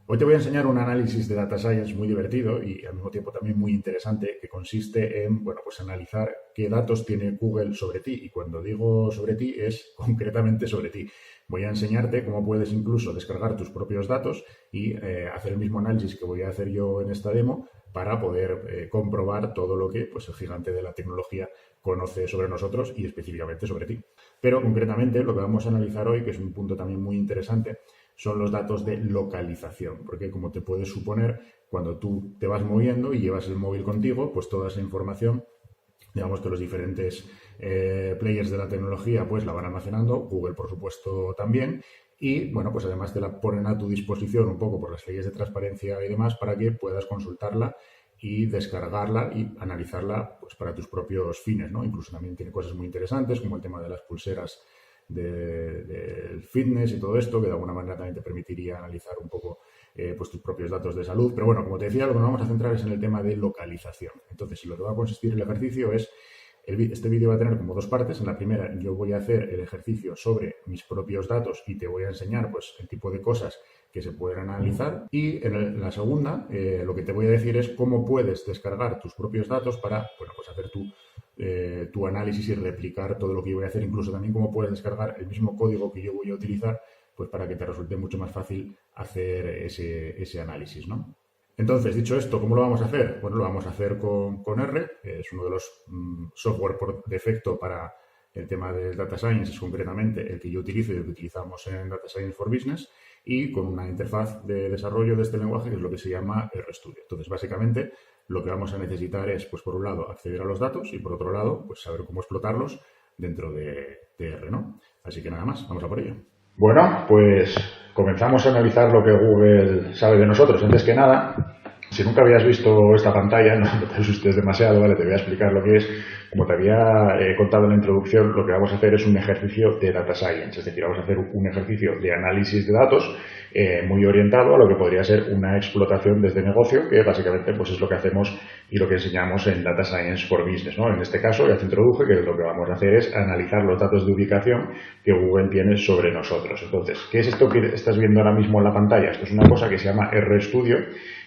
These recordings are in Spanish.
Hoy te voy a enseñar un análisis de data science muy divertido y al mismo tiempo también muy interesante que consiste en, bueno, pues analizar qué datos tiene Google sobre ti. Y cuando digo sobre ti es concretamente sobre ti. Voy a enseñarte cómo puedes incluso descargar tus propios datos y hacer el mismo análisis que voy a hacer yo en esta demo para poder comprobar todo lo que pues, el gigante de la tecnología conoce sobre nosotros y específicamente sobre ti. Pero concretamente lo que vamos a analizar hoy, que es un punto también muy interesante, son los datos de localización, porque como te puedes suponer, cuando tú te vas moviendo y llevas el móvil contigo, pues toda esa información, digamos que los diferentes players de la tecnología pues la van almacenando, Google por supuesto también, y bueno, pues además te la ponen a tu disposición un poco por las leyes de transparencia y demás para que puedas consultarla y descargarla y analizarla pues para tus propios fines, ¿no? Incluso también tiene cosas muy interesantes como el tema de las pulseras del fitness y todo esto, que de alguna manera también te permitiría analizar un poco pues tus propios datos de salud. Pero bueno, como te decía, lo que nos vamos a centrar es en el tema de localización. Entonces, lo que va a consistir el ejercicio es, este vídeo va a tener como dos partes. En la primera, yo voy a hacer el ejercicio sobre mis propios datos y te voy a enseñar pues el tipo de cosas que se pueden analizar. Y en la segunda, lo que te voy a decir es cómo puedes descargar tus propios datos para, bueno, pues hacer tu análisis y replicar todo lo que yo voy a hacer, incluso también cómo puedes descargar el mismo código que yo voy a utilizar, pues para que te resulte mucho más fácil hacer ese análisis, ¿no? Entonces, dicho esto, ¿cómo lo vamos a hacer? Bueno, lo vamos a hacer con R, que es uno de los software por defecto para el tema del Data Science, es concretamente el que yo utilizo y el que utilizamos en Data Science for Business, y con una interfaz de desarrollo de este lenguaje que es lo que se llama RStudio. Entonces, básicamente, lo que vamos a necesitar es, pues por un lado, acceder a los datos y por otro lado, pues saber cómo explotarlos dentro de R, ¿no? Así que nada más, vamos a por ello. Bueno, pues comenzamos a analizar lo que Google sabe de nosotros. Antes que nada, si nunca habías visto esta pantalla, no te asustes demasiado, ¿vale? Te voy a explicar lo que es. Como te había contado en la introducción, lo que vamos a hacer es un ejercicio de data science, es decir, vamos a hacer un ejercicio de análisis de datos muy orientado a lo que podría ser una explotación desde negocio, que básicamente pues es lo que hacemos y lo que enseñamos en Data Science for Business, ¿no? En este caso, ya te introduje que lo que vamos a hacer es analizar los datos de ubicación que Google tiene sobre nosotros. Entonces, ¿qué es esto que estás viendo ahora mismo en la pantalla? Esto es una cosa que se llama RStudio,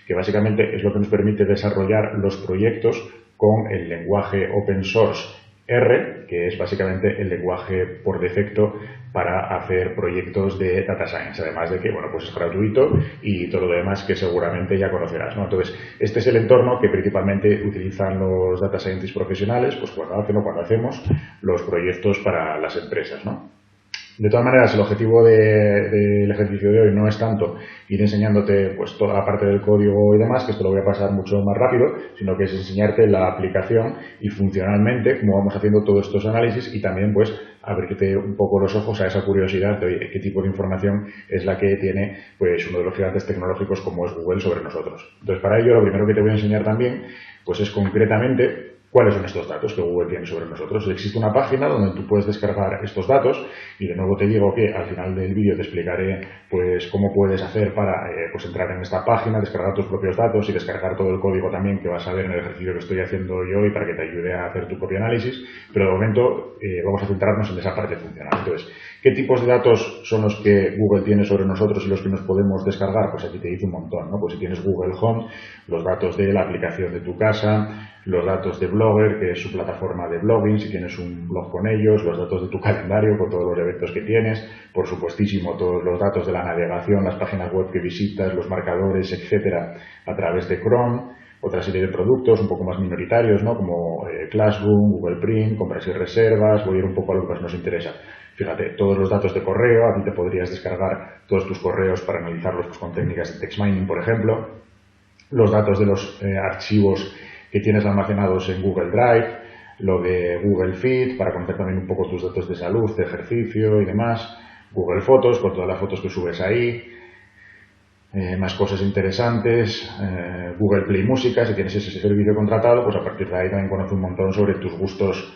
que básicamente es lo que nos permite desarrollar los proyectos con el lenguaje open source R, que es básicamente el lenguaje por defecto para hacer proyectos de data science, además de que, bueno, pues es gratuito y todo lo demás que seguramente ya conocerás, ¿no? Entonces, este es el entorno que principalmente utilizan los data scientists profesionales, pues cuando hacen o cuando hacemos los proyectos para las empresas, ¿no? De todas maneras, el objetivo del ejercicio de hoy no es tanto ir enseñándote pues toda la parte del código y demás, que esto lo voy a pasar mucho más rápido, sino que es enseñarte la aplicación y funcionalmente cómo vamos haciendo todos estos análisis y también pues abrirte un poco los ojos a esa curiosidad de oye, qué tipo de información es la que tiene pues uno de los gigantes tecnológicos como es Google sobre nosotros. Entonces, para ello, lo primero que te voy a enseñar también pues es concretamente ¿cuáles son estos datos que Google tiene sobre nosotros? Existe una página donde tú puedes descargar estos datos y de nuevo te digo que al final del vídeo te explicaré pues cómo puedes hacer para pues entrar en esta página, descargar tus propios datos y descargar todo el código también que vas a ver en el ejercicio que estoy haciendo yo y para que te ayude a hacer tu propio análisis, pero de momento vamos a centrarnos en esa parte funcional. Entonces, ¿qué tipos de datos son los que Google tiene sobre nosotros y los que nos podemos descargar? Pues aquí te dice un montón, ¿no? Pues si tienes Google Home, los datos de la aplicación de tu casa, los datos de Blogger, que es su plataforma de blogging, si tienes un blog con ellos, los datos de tu calendario con todos los eventos que tienes, por supuestísimo todos los datos de la navegación, las páginas web que visitas, los marcadores, etcétera, a través de Chrome, otra serie de productos un poco más minoritarios, ¿no? Como Classroom, Google Print, compras y reservas, voy a ir un poco a lo que más nos interesa. Fíjate, todos los datos de correo, aquí te podrías descargar todos tus correos para analizarlos pues, con técnicas de text mining, por ejemplo, los datos de los archivos que tienes almacenados en Google Drive, lo de Google Feed para conocer también un poco tus datos de salud, de ejercicio y demás, Google Fotos con todas las fotos que subes ahí, más cosas interesantes, Google Play Música, si tienes ese servicio contratado, pues a partir de ahí también conoce un montón sobre tus gustos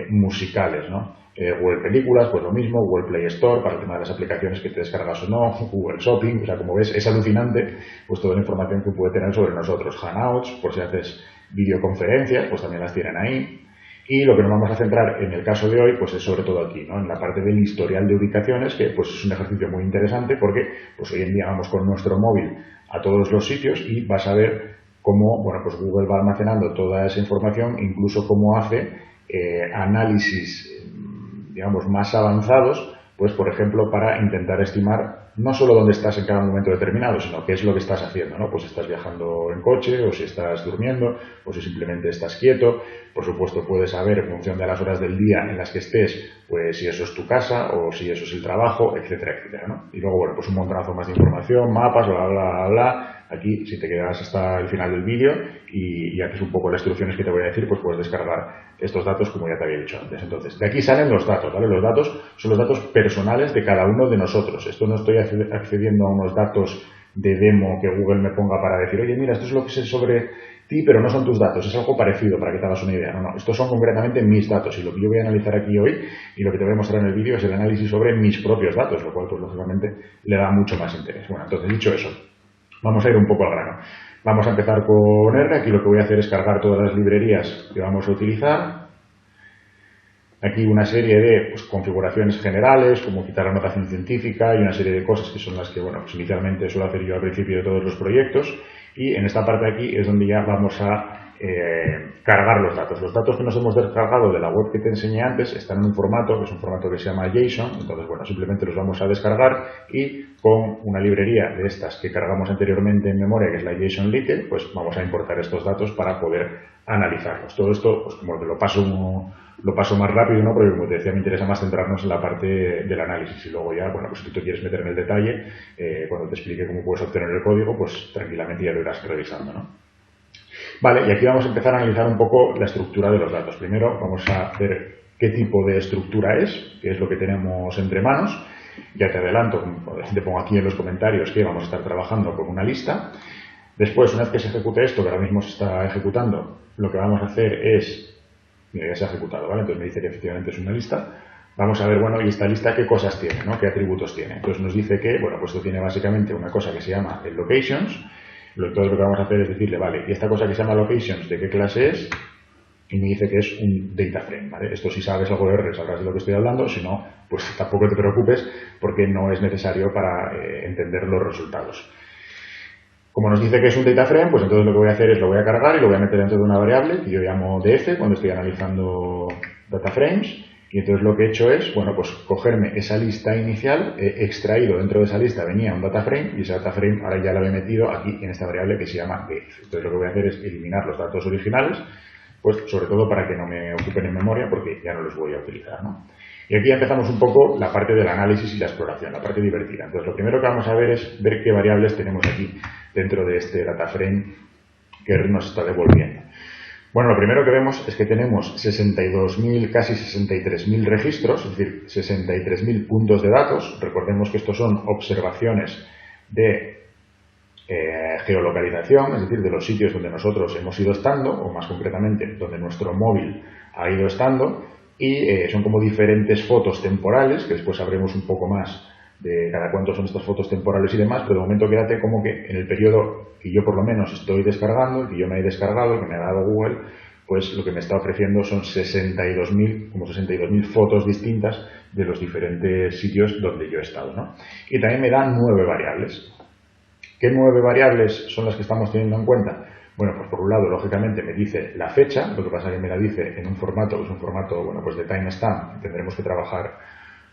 musicales, ¿no? Google Películas, pues lo mismo, Google Play Store para el tema de las aplicaciones que te descargas o no, Google Shopping, o sea, como ves, es alucinante pues toda la información que puede tener sobre nosotros. Hangouts, por si haces videoconferencias, pues también las tienen ahí. Y lo que nos vamos a centrar en el caso de hoy, pues es sobre todo aquí, ¿no? En la parte del historial de ubicaciones, que pues es un ejercicio muy interesante porque pues hoy en día vamos con nuestro móvil a todos los sitios y vas a ver cómo, bueno, pues Google va almacenando toda esa información, incluso cómo hace análisis, digamos, más avanzados, pues por ejemplo, para intentar estimar no solo dónde estás en cada momento determinado, sino qué es lo que estás haciendo, ¿no? Pues si estás viajando en coche, o si estás durmiendo, o si simplemente estás quieto. Por supuesto, puedes saber, en función de las horas del día en las que estés, pues si eso es tu casa, o si eso es el trabajo, etcétera, etcétera, ¿no? Y luego, bueno, pues un montonazo más de información, mapas, bla, bla, bla, bla. Aquí, si te quedas hasta el final del vídeo y haces un poco las instrucciones que te voy a decir, pues puedes descargar estos datos como ya te había dicho antes. Entonces, de aquí salen los datos, ¿vale? Los datos son los datos personales de cada uno de nosotros. Esto no estoy accediendo a unos datos de demo que Google me ponga para decir, oye, mira, esto es lo que sé sobre ti, pero no son tus datos, es algo parecido para que te hagas una idea. No, no, estos son concretamente mis datos y lo que yo voy a analizar aquí hoy y lo que te voy a mostrar en el vídeo es el análisis sobre mis propios datos, lo cual, pues lógicamente, le da mucho más interés. Bueno, entonces, dicho eso, vamos a ir un poco al grano. Vamos a empezar con R. Aquí lo que voy a hacer es cargar todas las librerías que vamos a utilizar. Aquí una serie de configuraciones generales, como quitar la notación científica y una serie de cosas que son las que, bueno, pues inicialmente suelo hacer yo al principio de todos los proyectos. Y en esta parte de aquí es donde ya vamos a cargar los datos. Los datos que nos hemos descargado de la web que te enseñé antes están en un formato, que es un formato que se llama JSON. Entonces, bueno, simplemente los vamos a descargar y con una librería de estas que cargamos anteriormente en memoria, que es la JSON-Like, pues vamos a importar estos datos para poder analizarlos. Todo esto, pues como que lo paso más rápido, ¿no? Porque como te decía, me interesa más centrarnos en la parte del análisis y luego ya, bueno, pues si tú te quieres meter en el detalle, cuando te explique cómo puedes obtener el código, pues tranquilamente ya lo irás revisando, ¿no? Vale, y aquí vamos a empezar a analizar un poco la estructura de los datos. Primero vamos a ver qué tipo de estructura es, qué es lo que tenemos entre manos. Ya te adelanto, te pongo aquí en los comentarios que vamos a estar trabajando con una lista. Después, una vez que se ejecute esto, que ahora mismo se está ejecutando, lo que vamos a hacer es, mira, ya se ha ejecutado, ¿vale? Entonces me dice que efectivamente es una lista. Vamos a ver, bueno, y esta lista qué cosas tiene, ¿no? ¿Qué atributos tiene? Entonces nos dice que, bueno, pues esto tiene básicamente una cosa que se llama el locations. Todo lo que vamos a hacer es decirle, vale, ¿y esta cosa que se llama locations de qué clase es? Y me dice que es un data frame, ¿vale? Esto si sabes algo de R, sabrás de lo que estoy hablando, si no, pues tampoco te preocupes porque no es necesario para entender los resultados. Como nos dice que es un data frame, pues entonces lo que voy a hacer es lo voy a cargar y lo voy a meter dentro de una variable que yo llamo df cuando estoy analizando data frames. Y entonces lo que he hecho es, bueno, pues cogerme esa lista inicial, he extraído dentro de esa lista, venía un data frame y ese data frame ahora ya lo he metido aquí en esta variable que se llama get. Entonces lo que voy a hacer es eliminar los datos originales, pues sobre todo para que no me ocupen en memoria porque ya no los voy a utilizar, ¿no? Y aquí ya empezamos un poco la parte del análisis y la exploración, la parte divertida. Entonces lo primero que vamos a ver es ver qué variables tenemos aquí dentro de este data frame que nos está devolviendo. Bueno, lo primero que vemos es que tenemos 62.000, casi 63.000 registros, es decir, 63.000 puntos de datos. Recordemos que estos son observaciones de geolocalización, es decir, de los sitios donde nosotros hemos ido estando, o más concretamente, donde nuestro móvil ha ido estando, y son como diferentes fotos temporales, que después sabremos un poco más de cada cuánto son estas fotos temporales y demás, pero de momento quédate como que en el periodo que yo por lo menos estoy descargando, que yo me he descargado, que me ha dado Google, pues lo que me está ofreciendo son 62.000 fotos distintas de los diferentes sitios donde yo he estado, ¿no? Y también me dan 9 variables. ¿Qué 9 variables son las que estamos teniendo en cuenta? Bueno, pues por un lado, lógicamente, me dice la fecha, lo que pasa es que me la dice en un formato, que es un formato, bueno, pues de timestamp, tendremos que trabajar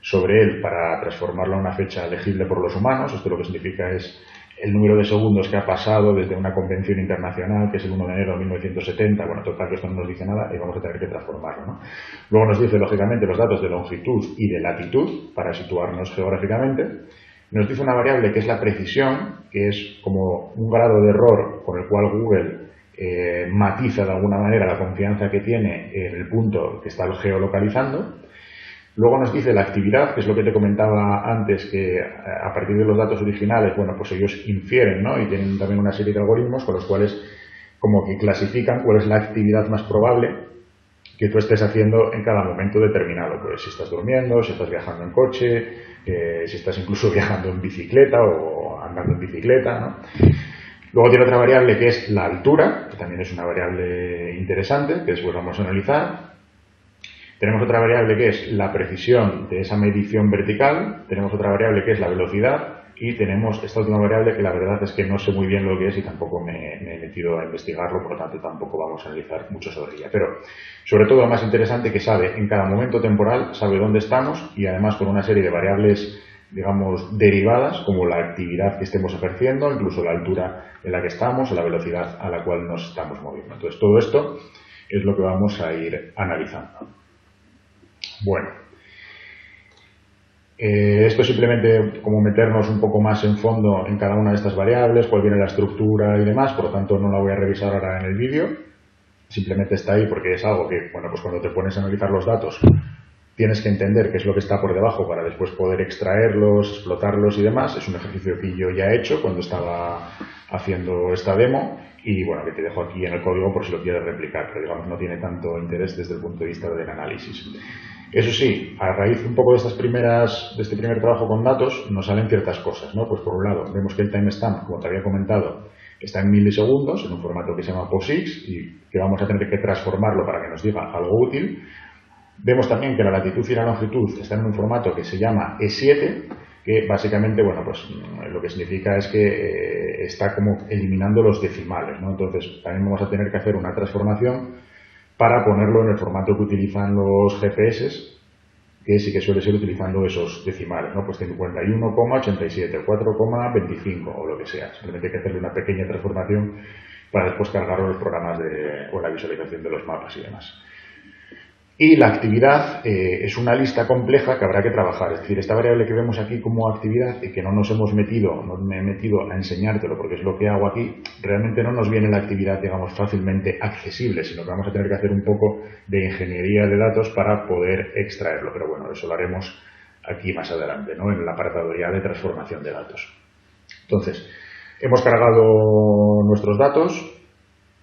sobre él para transformarlo a una fecha legible por los humanos. Esto lo que significa es el número de segundos que ha pasado desde una convención internacional, que es el 1 de enero de 1970. Bueno, total, que esto no nos dice nada y vamos a tener que transformarlo, ¿no? Luego nos dice, lógicamente, los datos de longitud y de latitud para situarnos geográficamente. Nos dice una variable que es la precisión, que es como un grado de error con el cual Google matiza de alguna manera la confianza que tiene en el punto que está geolocalizando. Luego nos dice la actividad, que es lo que te comentaba antes, que a partir de los datos originales, bueno, pues ellos infieren, ¿no? Y tienen también una serie de algoritmos con los cuales como que clasifican cuál es la actividad más probable que tú estés haciendo en cada momento determinado. Pues si estás durmiendo, si estás viajando en coche, si estás incluso viajando en bicicleta o andando en bicicleta, ¿no? Luego tiene otra variable que es la altura, que también es una variable interesante, que después vamos a analizar. Tenemos otra variable que es la precisión de esa medición vertical, tenemos otra variable que es la velocidad y tenemos esta última variable que la verdad es que no sé muy bien lo que es y tampoco me he metido a investigarlo, por lo tanto tampoco vamos a analizar mucho sobre ella. Pero sobre todo lo más interesante que sabe en cada momento temporal, sabe dónde estamos y además con una serie de variables, digamos, derivadas, como la actividad que estemos ejerciendo, incluso la altura en la que estamos o la velocidad a la cual nos estamos moviendo. Entonces todo esto es lo que vamos a ir analizando. Bueno. Esto es simplemente como meternos un poco más en fondo en cada una de estas variables, cuál viene la estructura y demás, por lo tanto no la voy a revisar ahora en el vídeo, simplemente está ahí porque es algo que, bueno, pues cuando te pones a analizar los datos tienes que entender qué es lo que está por debajo para después poder extraerlos, explotarlos y demás. Es un ejercicio que yo ya he hecho cuando estaba haciendo esta demo y bueno, que te dejo aquí en el código por si lo quieres replicar, pero digamos no tiene tanto interés desde el punto de vista del análisis. Eso sí, a raíz un poco de este primer trabajo con datos, nos salen ciertas cosas, ¿no? Pues por un lado, vemos que el timestamp, como te había comentado, está en milisegundos, en un formato que se llama POSIX y que vamos a tener que transformarlo para que nos diga algo útil. Vemos también que la latitud y la longitud están en un formato que se llama E7, que básicamente, bueno, pues lo que significa es que está como eliminando los decimales, ¿no? Entonces, también vamos a tener que hacer una transformación para ponerlo en el formato que utilizan los GPS, que sí que suele ser utilizando esos decimales, ¿no? Pues 51,87, 4,25 o lo que sea. Simplemente hay que hacerle una pequeña transformación para después cargar los programas o la visualización de los mapas y demás. Y la actividad es una lista compleja que habrá que trabajar. Es decir, esta variable que vemos aquí como actividad y que no nos hemos metido, no me he metido a enseñártelo porque es lo que hago aquí, realmente no nos viene la actividad, digamos, fácilmente accesible, sino que vamos a tener que hacer un poco de ingeniería de datos para poder extraerlo. Pero bueno, eso lo haremos aquí más adelante, ¿no? En el apartado ya de transformación de datos. Entonces, hemos cargado nuestros datos.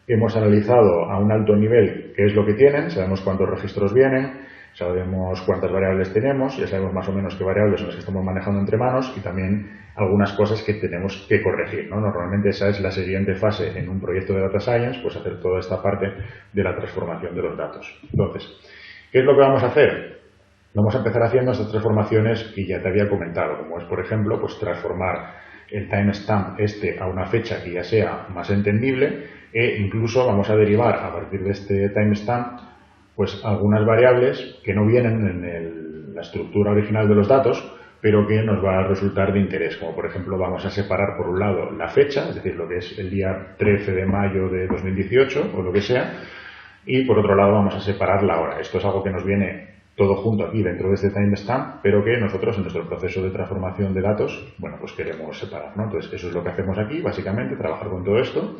Hemos analizado a un alto nivel qué es lo que tienen, sabemos cuántos registros vienen, sabemos cuántas variables tenemos, ya sabemos más o menos qué variables son las que estamos manejando entre manos y también algunas cosas que tenemos que corregir, ¿no? Normalmente esa es la siguiente fase en un proyecto de Data Science, pues hacer toda esta parte de la transformación de los datos. Entonces, ¿qué es lo que vamos a hacer? Vamos a empezar haciendo estas transformaciones que ya te había comentado, como es, por ejemplo, pues transformar el timestamp a una fecha que ya sea más entendible e incluso vamos a derivar a partir de este timestamp pues algunas variables que no vienen en la estructura original de los datos, pero que nos va a resultar de interés, como por ejemplo vamos a separar por un lado la fecha, es decir, lo que es el día 13 de mayo de 2018 o lo que sea, y por otro lado vamos a separar la hora. Esto es algo que nos viene todo junto aquí dentro de este timestamp, pero que nosotros en nuestro proceso de transformación de datos, bueno, pues queremos separar, ¿no? Entonces eso es lo que hacemos aquí, básicamente, trabajar con todo esto.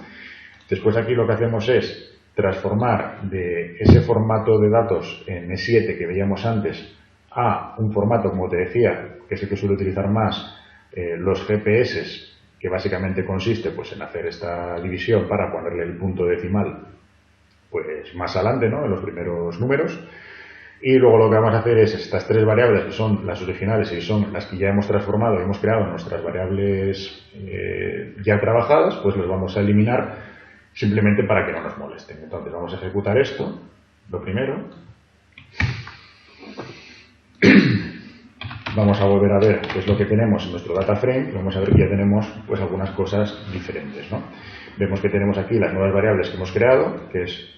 Después aquí lo que hacemos es transformar de ese formato de datos en E7 que veíamos antes a un formato, como te decía, que es el que suele utilizar más los GPS, que básicamente consiste pues en hacer esta división para ponerle el punto decimal pues más adelante, ¿no? En los primeros números. Y luego lo que vamos a hacer es estas tres variables que son las originales y son las que ya hemos transformado y hemos creado nuestras variables ya trabajadas, pues las vamos a eliminar simplemente para que no nos molesten. Entonces vamos a ejecutar esto, lo primero. Vamos a volver a ver qué es lo que tenemos en nuestro data frame y vamos a ver que ya tenemos pues algunas cosas diferentes, ¿no? Vemos que tenemos aquí las nuevas variables que hemos creado,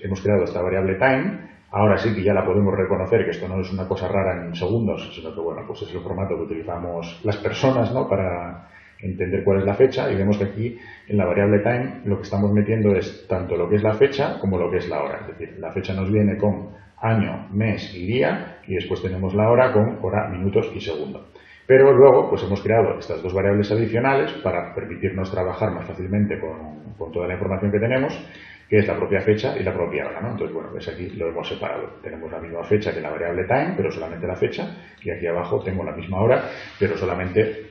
hemos creado esta variable time. Ahora sí que ya la podemos reconocer, que esto no es una cosa rara en segundos, sino que bueno, pues es el formato que utilizamos las personas, ¿no? Para entender cuál es la fecha, y vemos que aquí en la variable time lo que estamos metiendo es tanto lo que es la fecha como lo que es la hora. Es decir, la fecha nos viene con año, mes y día, y después tenemos la hora con hora, minutos y segundo. Pero luego pues hemos creado estas dos variables adicionales para permitirnos trabajar más fácilmente con toda la información que tenemos, que es la propia fecha y la propia hora, ¿no? Entonces, bueno, pues aquí lo hemos separado. Tenemos la misma fecha que la variable time, pero solamente la fecha, y aquí abajo tengo la misma hora, pero solamente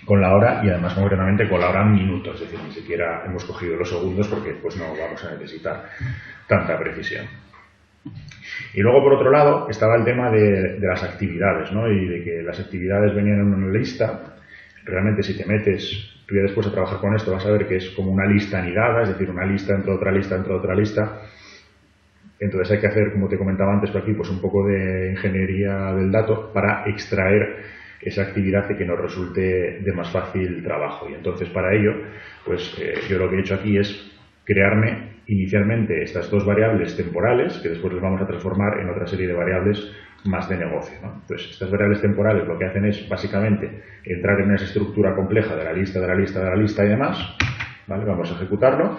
con la hora y además concretamente con la hora en minutos, es decir, ni siquiera hemos cogido los segundos porque pues no vamos a necesitar tanta precisión. Y luego, por otro lado, estaba el tema de las actividades, ¿no? Y de que las actividades venían en una lista. Realmente, si te metes, tú ya después de trabajar con esto, vas a ver que es como una lista anidada, es decir, una lista dentro de otra lista dentro de otra lista. Entonces hay que hacer, como te comentaba antes por aquí, pues un poco de ingeniería del dato para extraer esa actividad y que nos resulte de más fácil trabajo. Y entonces para ello, pues yo lo que he hecho aquí es crearme inicialmente estas dos variables temporales que después les vamos a transformar en otra serie de variables más de negocio, ¿no? Entonces, estas variables temporales lo que hacen es básicamente entrar en esa estructura compleja de la lista, de la lista, de la lista y demás, ¿vale? Vamos a ejecutarlo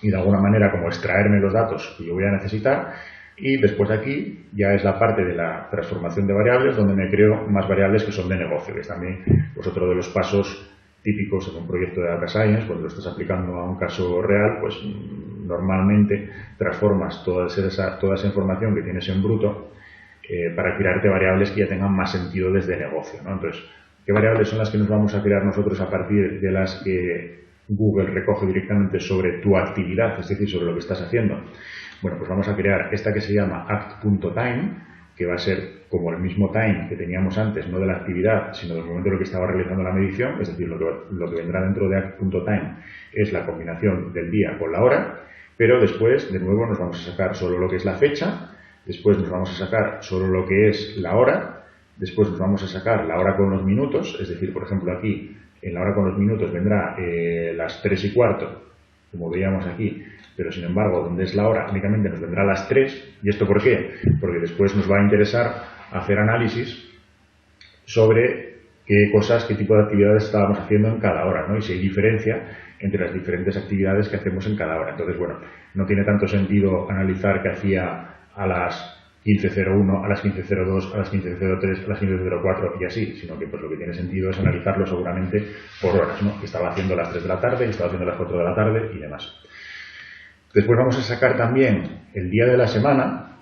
y de alguna manera como extraerme los datos que yo voy a necesitar, y después aquí ya es la parte de la transformación de variables donde me creo más variables que son de negocio, que es también pues, otro de los pasos típicos en un proyecto de Data Science. Cuando lo estás aplicando a un caso real, pues normalmente transformas toda esa información que tienes en bruto para crearte variables que ya tengan más sentido desde negocio, ¿no? Entonces, ¿qué variables son las que nos vamos a crear nosotros a partir de las que Google recoge directamente sobre tu actividad, es decir, sobre lo que estás haciendo? Bueno, pues vamos a crear esta que se llama act.time, que va a ser como el mismo time que teníamos antes, no de la actividad, sino del momento en el que estaba realizando la medición, es decir, lo que vendrá dentro de act.time es la combinación del día con la hora, pero después, de nuevo, nos vamos a sacar solo lo que es la fecha. Después nos vamos a sacar solo lo que es la hora, después nos vamos a sacar la hora con los minutos, es decir, por ejemplo aquí, en la hora con los minutos vendrá las 3:15, como veíamos aquí, pero sin embargo, donde es la hora, únicamente nos vendrá las 3. ¿Y esto por qué? Porque después nos va a interesar hacer análisis sobre qué cosas, qué tipo de actividades estábamos haciendo en cada hora, ¿no? Y si hay diferencia entre las diferentes actividades que hacemos en cada hora. Entonces, bueno, no tiene tanto sentido analizar qué hacía a las 15:01, a las 15:02, a las 15:03, a las 15:04 y así, sino que pues lo que tiene sentido es analizarlo seguramente por horas, ¿no? Que estaba haciendo a las 3 de la tarde, que estaba haciendo a las 4 de la tarde y demás. Después vamos a sacar también el día de la semana,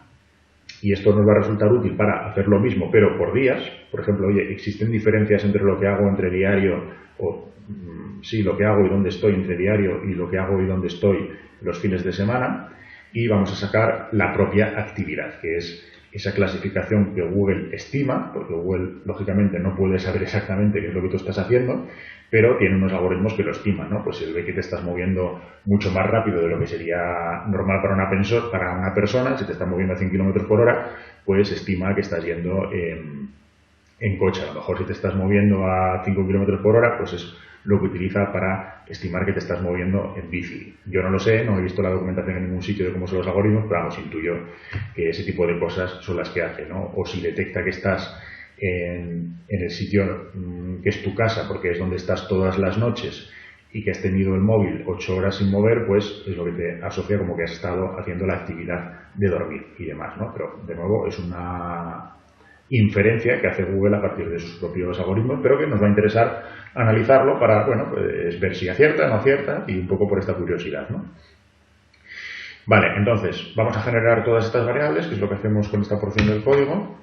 y esto nos va a resultar útil para hacer lo mismo, pero por días. Por ejemplo, oye, existen diferencias entre lo que hago entre diario, lo que hago y dónde estoy entre diario y lo que hago y dónde estoy los fines de semana. Y vamos a sacar la propia actividad, que es esa clasificación que Google estima, porque Google, lógicamente, no puede saber exactamente qué es lo que tú estás haciendo, pero tiene unos algoritmos que lo estiman, ¿no? Pues si él ve que te estás moviendo mucho más rápido de lo que sería normal para una persona, si te estás moviendo a 100 km por hora, pues estima que estás yendo en coche. A lo mejor si te estás moviendo a 5 km por hora, pues es lo que utiliza para estimar que te estás moviendo en bici. Yo no lo sé, no he visto la documentación en ningún sitio de cómo son los algoritmos, pero vamos, intuyo que ese tipo de cosas son las que hace, ¿no? O si detecta que estás en el sitio que es tu casa, porque es donde estás todas las noches y que has tenido el móvil 8 horas sin mover, pues es lo que te asocia como que has estado haciendo la actividad de dormir y demás, ¿no? Pero, de nuevo, es una inferencia que hace Google a partir de sus propios algoritmos, pero que nos va a interesar analizarlo para, bueno, pues ver si acierta, no acierta y un poco por esta curiosidad, ¿no? Vale, entonces vamos a generar todas estas variables, que es lo que hacemos con esta porción del código.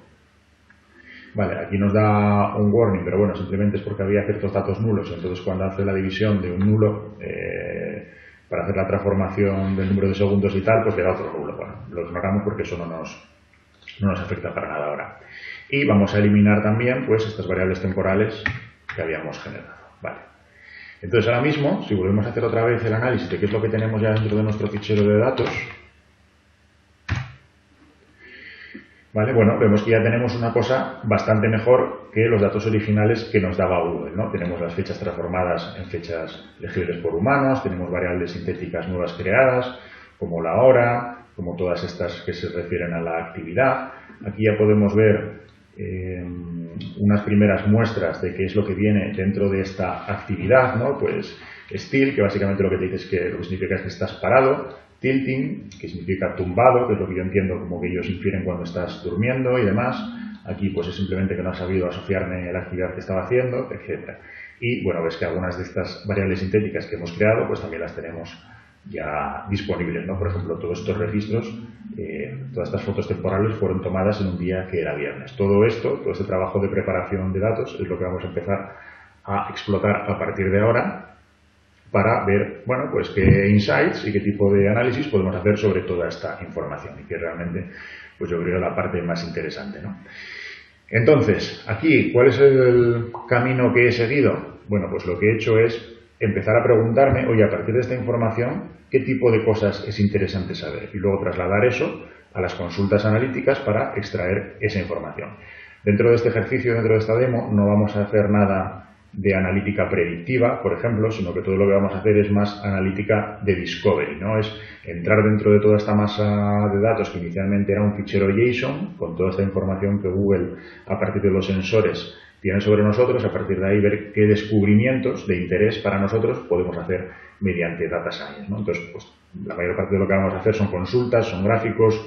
Vale, aquí nos da un warning, pero bueno, simplemente es porque había ciertos datos nulos, entonces cuando hace la división de un nulo para hacer la transformación del número de segundos y tal, pues le da otro nulo. Bueno, lo ignoramos porque eso no nos afecta para nada ahora. Y vamos a eliminar también pues estas variables temporales que habíamos generado. Vale. Entonces ahora mismo, si volvemos a hacer otra vez el análisis de qué es lo que tenemos ya dentro de nuestro fichero de datos, ¿vale? Bueno, vemos que ya tenemos una cosa bastante mejor que los datos originales que nos daba Google, ¿no? Tenemos las fechas transformadas en fechas legibles por humanos, tenemos variables sintéticas nuevas creadas, como la hora, como todas estas que se refieren a la actividad. Aquí ya podemos ver unas primeras muestras de qué es lo que viene dentro de esta actividad, ¿no? Pues still, que básicamente lo que te dice es que lo que significa es que estás parado, tilting, que significa tumbado, que es lo que yo entiendo como que ellos infieren cuando estás durmiendo y demás. Aquí pues es simplemente que no has sabido asociarme la actividad que estaba haciendo, etc. Y bueno, ves que algunas de estas variables sintéticas que hemos creado pues también las tenemos ya disponibles, ¿no? Por ejemplo, todos estos registros, todas estas fotos temporales fueron tomadas en un día que era viernes. Todo esto, todo este trabajo de preparación de datos es lo que vamos a empezar a explotar a partir de ahora para ver, bueno, pues qué insights y qué tipo de análisis podemos hacer sobre toda esta información y que realmente, pues yo creo la parte más interesante, ¿no? Entonces, aquí, ¿cuál es el camino que he seguido? Bueno, pues lo que he hecho es empezar a preguntarme, oye, a partir de esta información, ¿qué tipo de cosas es interesante saber? Y luego trasladar eso a las consultas analíticas para extraer esa información. Dentro de este ejercicio, dentro de esta demo, no vamos a hacer nada de analítica predictiva, por ejemplo, sino que todo lo que vamos a hacer es más analítica de discovery, ¿no? Es entrar dentro de toda esta masa de datos que inicialmente era un fichero JSON, con toda esta información que Google, a partir de los sensores, tiene sobre nosotros, a partir de ahí ver qué descubrimientos de interés para nosotros podemos hacer mediante Data Science, ¿no? Entonces, pues, la mayor parte de lo que vamos a hacer son consultas, son gráficos.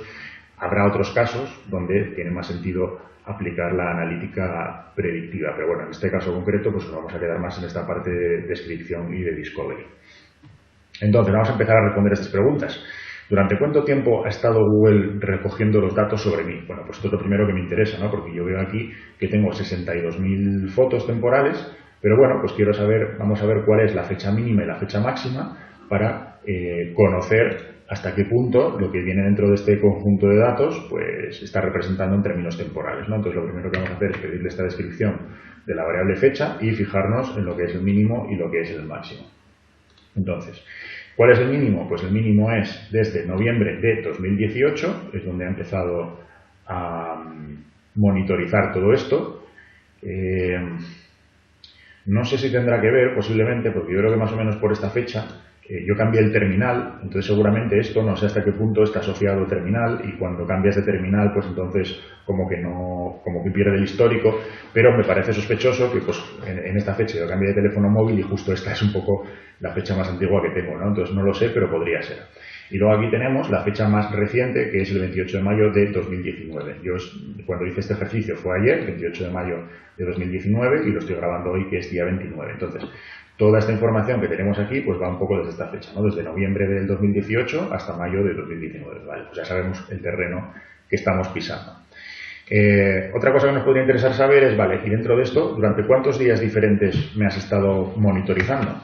Habrá otros casos donde tiene más sentido aplicar la analítica predictiva, pero bueno, en este caso concreto pues nos vamos a quedar más en esta parte de descripción y de discovery. Entonces, vamos a empezar a responder estas preguntas. ¿Durante cuánto tiempo ha estado Google recogiendo los datos sobre mí? Bueno, pues esto es lo primero que me interesa, ¿no? Porque yo veo aquí que tengo 62.000 fotos temporales, pero bueno, pues quiero saber, vamos a ver cuál es la fecha mínima y la fecha máxima para conocer hasta qué punto lo que viene dentro de este conjunto de datos pues está representando en términos temporales, ¿no? Entonces, lo primero que vamos a hacer es pedirle esta descripción de la variable fecha y fijarnos en lo que es el mínimo y lo que es el máximo. Entonces, ¿cuál es el mínimo? Pues el mínimo es desde noviembre de 2018, es donde ha empezado a monitorizar todo esto. No sé si tendrá que ver, posiblemente, porque yo creo que más o menos por esta fecha yo cambié el terminal, entonces seguramente esto no sé hasta qué punto está asociado al terminal, y cuando cambias de terminal pues entonces como que pierde el histórico, pero me parece sospechoso que pues en esta fecha yo cambié de teléfono móvil y justo esta es un poco la fecha más antigua que tengo, ¿no? Entonces no lo sé, pero podría ser. Y luego aquí tenemos la fecha más reciente, que es el 28 de mayo de 2019. Yo cuando hice este ejercicio fue ayer, 28 de mayo de 2019, y lo estoy grabando hoy, que es día 29. Entonces, toda esta información que tenemos aquí pues va un poco desde esta fecha, ¿no? Desde noviembre del 2018 hasta mayo de 2019. Vale, pues ya sabemos el terreno que estamos pisando. Otra cosa que nos podría interesar saber es, vale, y dentro de esto, ¿durante cuántos días diferentes me has estado monitorizando?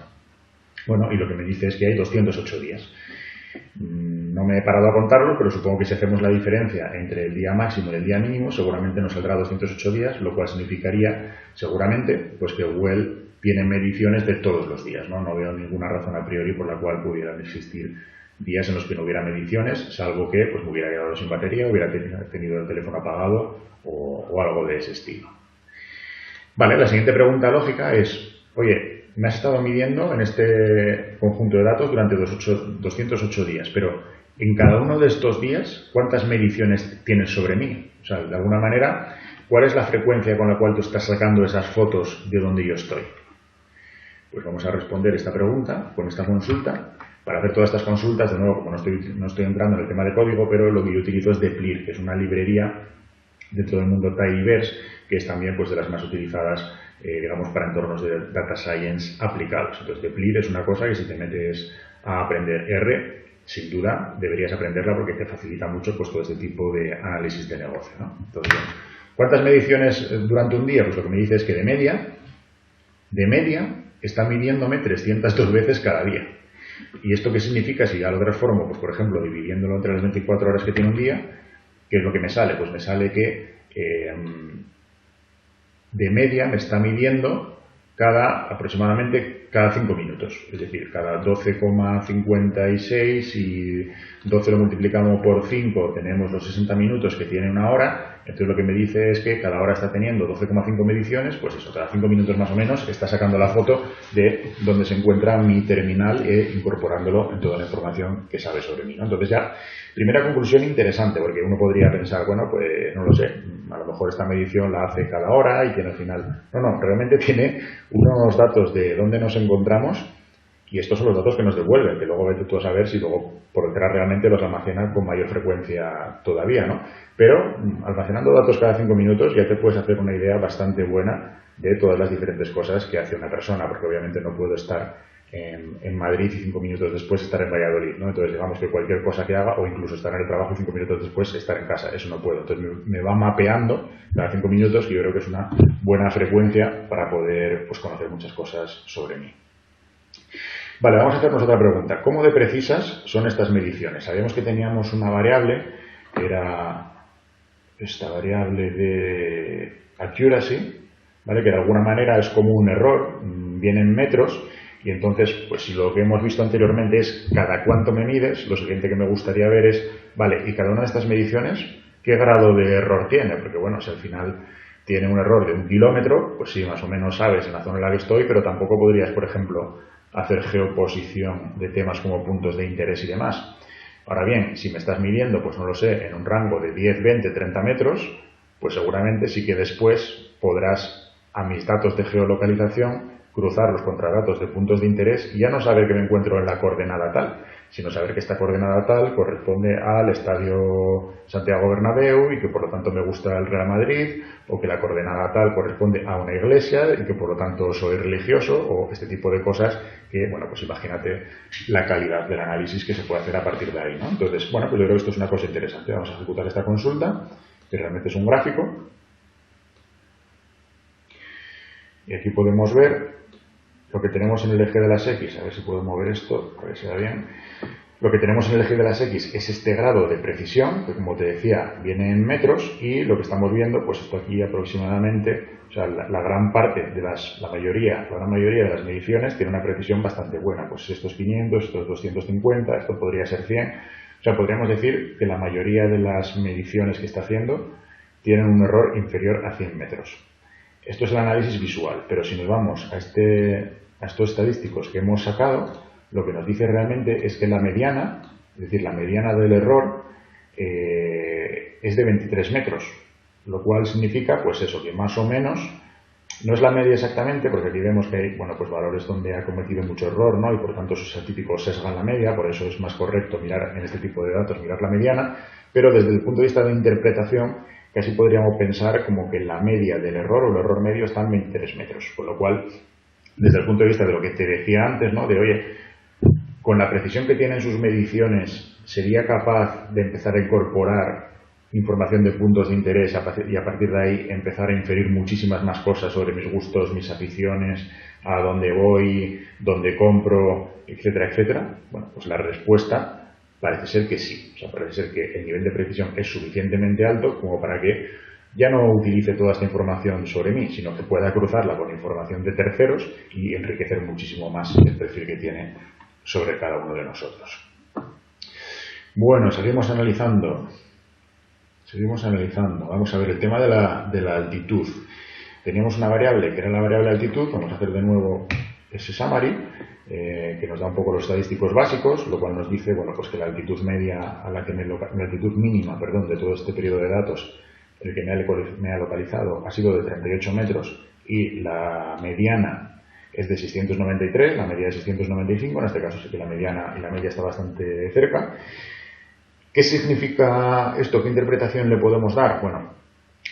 Bueno, y lo que me dice es que hay 208 días. No me he parado a contarlo, pero supongo que si hacemos la diferencia entre el día máximo y el día mínimo, seguramente nos saldrá 208 días, lo cual significaría, seguramente, pues que Google tiene mediciones de todos los días, ¿no? No veo ninguna razón a priori por la cual pudieran existir días en los que no hubiera mediciones, salvo que pues, me hubiera quedado sin batería, hubiera tenido el teléfono apagado o algo de ese estilo. Vale, la siguiente pregunta lógica es, oye, me has estado midiendo en este conjunto de datos durante 208 días, pero en cada uno de estos días, ¿cuántas mediciones tienes sobre mí? O sea, de alguna manera, ¿cuál es la frecuencia con la cual tú estás sacando esas fotos de donde yo estoy? Pues vamos a responder esta pregunta con esta consulta. Para hacer todas estas consultas, de nuevo, como no estoy entrando en el tema de código, pero lo que yo utilizo es Deplir, que es una librería dentro del mundo Tidyverse, que es también pues, de las más utilizadas digamos, para entornos de Data Science aplicados. Entonces, Deplir es una cosa que si te metes a aprender R, sin duda deberías aprenderla porque te facilita mucho pues, todo este tipo de análisis de negocio, ¿no? Entonces, ¿cuántas mediciones durante un día? Pues lo que me dice es que de media, está midiéndome 302 veces cada día. ¿Y esto qué significa? Si ya lo transformo, pues por ejemplo, dividiéndolo entre las 24 horas que tiene un día, ¿qué es lo que me sale? Pues me sale que de media me está midiendo aproximadamente cada 5 minutos, es decir, cada 12,56 y 12 lo multiplicamos por 5, tenemos los 60 minutos que tiene una hora, entonces lo que me dice es que cada hora está teniendo 12,5 mediciones, pues eso, cada 5 minutos más o menos está sacando la foto de donde se encuentra mi terminal e incorporándolo en toda la información que sabe sobre mí, ¿no? Entonces ya, primera conclusión interesante, porque uno podría pensar, bueno, pues no lo sé, a lo mejor esta medición la hace cada hora y tiene al final... No, realmente tiene unos datos de dónde nos encontramos y estos son los datos que nos devuelven, que luego vete tú a saber si luego por detrás realmente los almacenan con mayor frecuencia todavía, ¿no? Pero almacenando datos cada 5 minutos ya te puedes hacer una idea bastante buena de todas las diferentes cosas que hace una persona, porque obviamente no puedo estar en Madrid y 5 minutos después estar en Valladolid, ¿no? Entonces digamos que cualquier cosa que haga, o incluso estar en el trabajo y 5 minutos después estar en casa, eso no puedo. Entonces me va mapeando cada 5 minutos, que yo creo que es una buena frecuencia para poder pues, conocer muchas cosas sobre mí. Vale, vamos a hacernos otra pregunta. ¿Cómo de precisas son estas mediciones? Sabíamos que teníamos una variable, que era esta variable de accuracy, ¿vale? Que de alguna manera es como un error, viene en metros. Y entonces, pues si lo que hemos visto anteriormente es cada cuánto me mides, lo siguiente que me gustaría ver es, vale, y cada una de estas mediciones, ¿qué grado de error tiene? Porque bueno, si al final tiene un error de 1 kilómetro, pues sí, más o menos sabes en la zona en la que estoy, pero tampoco podrías, por ejemplo, hacer geoposición de temas como puntos de interés y demás. Ahora bien, si me estás midiendo, pues no lo sé, en un rango de 10, 20, 30 metros, pues seguramente sí que después podrás, a mis datos de geolocalización, cruzarlos contra datos de puntos de interés y ya no saber que me encuentro en la coordenada tal, sino saber que esta coordenada tal corresponde al Estadio Santiago Bernabéu y que por lo tanto me gusta el Real Madrid, o que la coordenada tal corresponde a una iglesia y que por lo tanto soy religioso, o este tipo de cosas que, bueno, pues imagínate la calidad del análisis que se puede hacer a partir de ahí, ¿no? Entonces, bueno, pues yo creo que esto es una cosa interesante. Vamos a ejecutar esta consulta, que realmente es un gráfico. Y aquí podemos ver lo que tenemos en el eje de las X, a ver si puedo mover esto, para que se vea bien. Lo que tenemos en el eje de las X es este grado de precisión, que como te decía, viene en metros, y lo que estamos viendo, pues esto aquí aproximadamente, o sea, la gran parte de la gran mayoría de las mediciones tiene una precisión bastante buena, pues esto es 500, esto es 250, esto podría ser 100, o sea, podríamos decir que la mayoría de las mediciones que está haciendo tienen un error inferior a 100 metros. Esto es el análisis visual, pero si nos vamos a estos estadísticos que hemos sacado, lo que nos dice realmente es que la mediana, es decir, la mediana del error, es de 23 metros, lo cual significa, pues eso, que más o menos, no es la media exactamente, porque aquí vemos que hay, bueno, pues valores donde ha cometido mucho error, ¿no? Y por tanto esos científicos sesgan la media, por eso es más correcto mirar en este tipo de datos, mirar la mediana, pero desde el punto de vista de interpretación, casi podríamos pensar como que la media del error o el error medio está en 23 metros, con lo cual, desde el punto de vista de lo que te decía antes, ¿no? De, oye, con la precisión que tienen sus mediciones, ¿sería capaz de empezar a incorporar información de puntos de interés y a partir de ahí empezar a inferir muchísimas más cosas sobre mis gustos, mis aficiones, a dónde voy, dónde compro, etcétera, etcétera? Bueno, pues la respuesta parece ser que sí. O sea, parece ser que el nivel de precisión es suficientemente alto como para que ya no utilice toda esta información sobre mí, sino que pueda cruzarla con información de terceros y enriquecer muchísimo más el perfil que tiene sobre cada uno de nosotros. Bueno, seguimos analizando. Vamos a ver el tema de la altitud. Teníamos una variable que era la variable altitud. Vamos a hacer de nuevo ese summary, que nos da un poco los estadísticos básicos, lo cual nos dice, bueno, pues que la altitud media a la que la altitud mínima, perdón, de todo este periodo de datos, el que me ha localizado, ha sido de 38 metros y la mediana es de 693, la media de 695, en este caso sí que la mediana y la media está bastante cerca. ¿Qué significa esto? ¿Qué interpretación le podemos dar? Bueno,